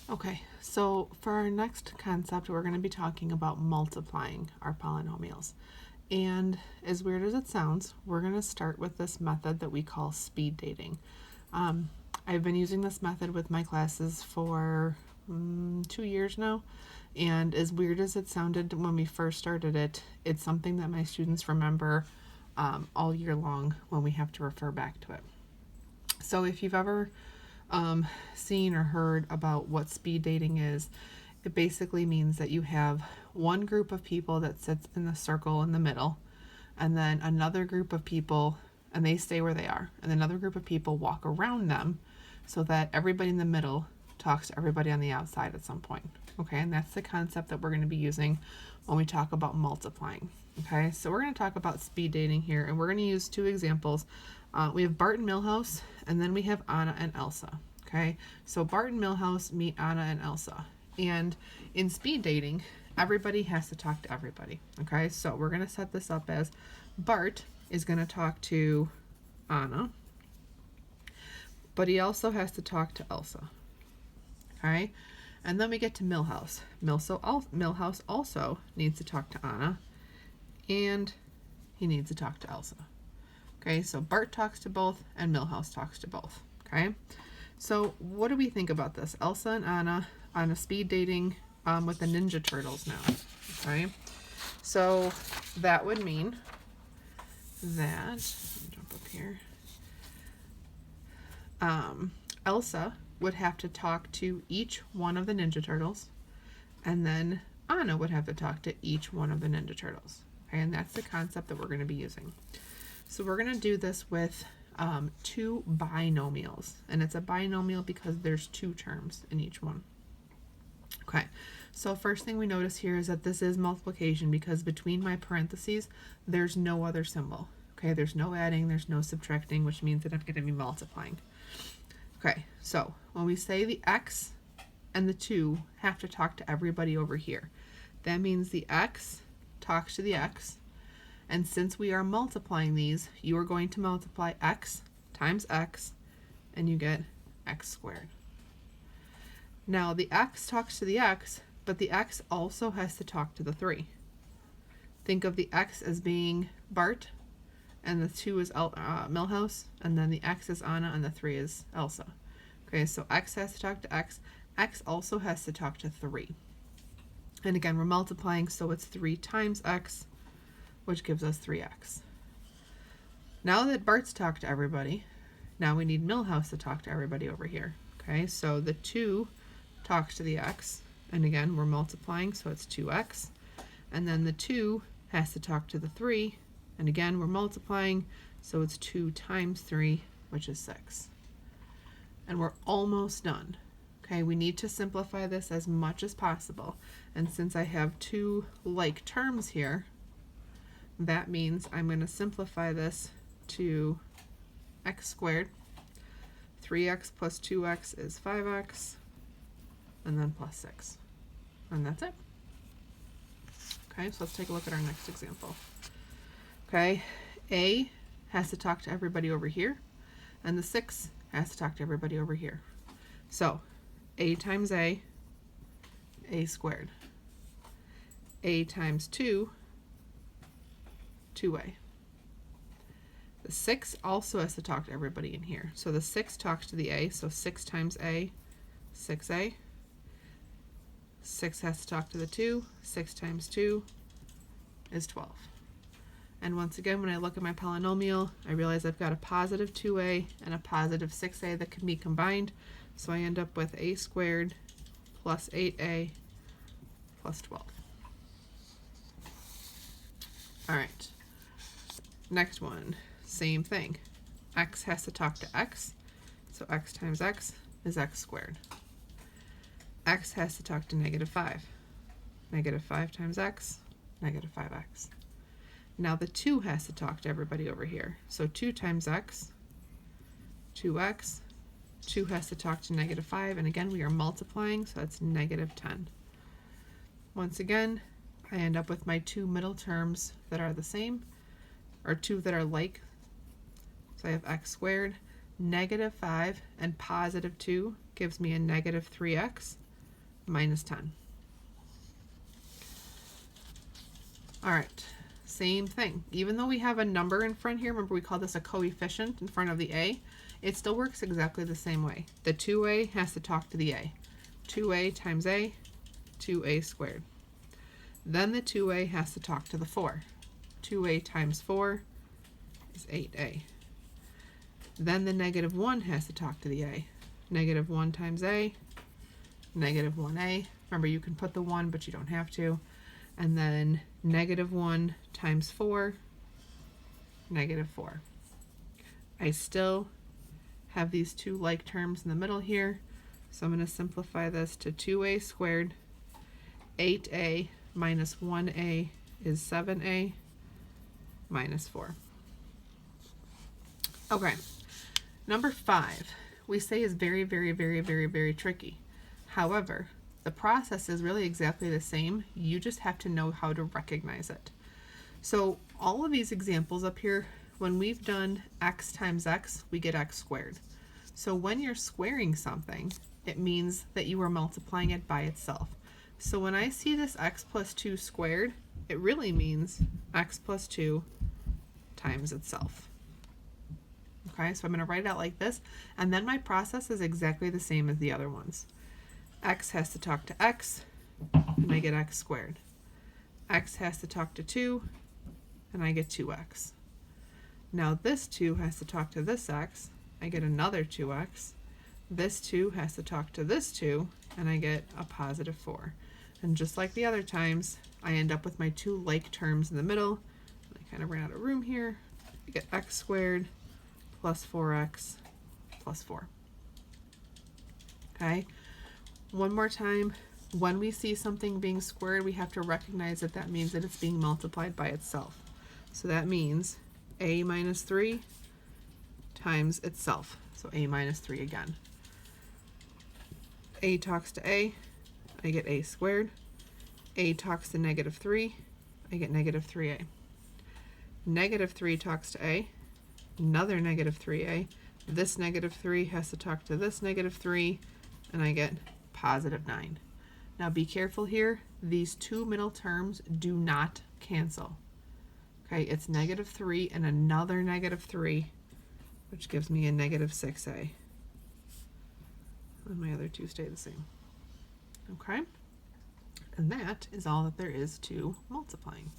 Okay, so for our next concept, we're going to be talking about multiplying our polynomials. And as weird as it sounds, we're going to start with this method that we call speed dating. Um, I've been using this method with my classes for 2 years now. And as weird as it sounded when we first started it, it's something that my students remember all year long when we have to refer back to it. So if you've ever seen or heard about what speed dating is, it basically means that you have one group of people that sits in the circle in the middle, and then another group of people, and they stay where they are, and another group of people walk around them so that everybody in the middle talks to everybody on the outside at some point. Okay, and that's the concept that we're going to be using when we talk about multiplying. Okay, so we're going to talk about speed dating here, and we're going to use two examples. We have Bart and Milhouse, and then we have Anna and Elsa. Okay, so Bart and Milhouse meet Anna and Elsa, and in speed dating, everybody has to talk to everybody. Okay, so we're going to set this up as Bart is going to talk to Anna, but he also has to talk to Elsa. Okay, and then we get to Milhouse. Milhouse also needs to talk to Anna, and he needs to talk to Elsa. Okay, so Bart talks to both, and Milhouse talks to both. Okay, so what do we think about this? Elsa and Anna on a speed dating with the Ninja Turtles now. Okay, so that would mean that, let me jump up here, Elsa would have to talk to each one of the Ninja Turtles, and then Anna would have to talk to each one of the Ninja Turtles. Okay, and that's the concept that we're going to be using. So we're going to do this with two binomials, and it's a binomial because there's two terms in each one. Okay, so first thing we notice here is that this is multiplication because between my parentheses, there's no other symbol. Okay, there's no adding, there's no subtracting, which means that I'm going to be multiplying. Okay, so when we say the x and the 2 have to talk to everybody over here, that means the x talks to the x, and since we are multiplying these, you are going to multiply x times x, and you get x squared. Now the x talks to the x, but the x also has to talk to the 3. Think of the x as being Bart, and the 2 is Milhouse, and then the x is Anna, and the 3 is Elsa. Okay, so x has to talk to x. X also has to talk to 3. And again, we're multiplying, so it's 3 times x, which gives us 3x. Now that Bart's talked to everybody, now we need Milhouse to talk to everybody over here. Okay, so the 2 talks to the x, and again, we're multiplying, so it's 2x. And then the 2 has to talk to the 3, and again, we're multiplying, so it's 2 times 3, which is 6. And we're almost done. Okay, we need to simplify this as much as possible. And since I have two like terms here, that means I'm going to simplify this to x squared. 3x plus 2x is 5x, and then plus 6. And that's it. Okay, so let's take a look at our next example. Okay, a has to talk to everybody over here, and the 6 has to talk to everybody over here. So a times a squared. A times 2, 2a. The 6 also has to talk to everybody in here. So the 6 talks to the a, so 6 times a, 6a. 6 has to talk to the 2, 6 times 2 is 12. And once again, when I look at my polynomial, I realize I've got a positive 2a and a positive 6a that can be combined. So I end up with a squared plus 8a plus 12. All right, next one, same thing. X has to talk to x, so x times x is x squared. X has to talk to negative 5. Negative 5 times x, negative 5x. Now the 2 has to talk to everybody over here. So 2 times x, 2x. 2 has to talk to negative 5, and again we are multiplying, so that's negative 10. Once again, I end up with my two middle terms that are the same, or two that are like. So I have x squared, negative 5, and positive 2 gives me a negative 3x. minus 10. All right, same thing. Even though we have a number in front here, remember we call this a coefficient in front of the a, it still works exactly the same way. The 2a has to talk to the a. 2a times a, 2a squared. Then the 2a has to talk to the 4. 2a times 4 is 8a. Then the negative 1 has to talk to the a. Negative 1 times a, negative 1a. Remember, you can put the 1, but you don't have to. And then negative 1 times 4, negative 4. I still have these two like terms in the middle here, so I'm going to simplify this to 2a squared. 8a minus 1a is 7a minus 4. Okay, number 5, we say is very, very, very, very, very tricky. However, the process is really exactly the same. You just have to know how to recognize it. So all of these examples up here, when we've done x times x, we get x squared. So when you're squaring something, it means that you are multiplying it by itself. So when I see this x plus 2 squared, it really means x plus 2 times itself. Okay, so I'm going to write it out like this, and then my process is exactly the same as the other ones. X has to talk to x, and I get x squared. X has to talk to 2, and I get 2x. Now this 2 has to talk to this x, I get another 2x. This 2 has to talk to this 2, and I get a positive 4. And just like the other times, I end up with my two like terms in the middle. I kind of ran out of room here. I get x squared plus 4x plus 4. Okay? One more time, when we see something being squared, we have to recognize that that means that it's being multiplied by itself. So that means a minus 3 times itself. So a minus 3 again. A talks to a, I get a squared. A talks to negative 3, I get negative 3a. Negative 3 talks to a, another negative 3a. This negative 3 has to talk to this negative 3, and I get positive 9. Now be careful here. These two middle terms do not cancel. Okay, it's negative 3 and another negative 3, which gives me a negative 6a. And my other two stay the same. Okay? And that is all that there is to multiplying.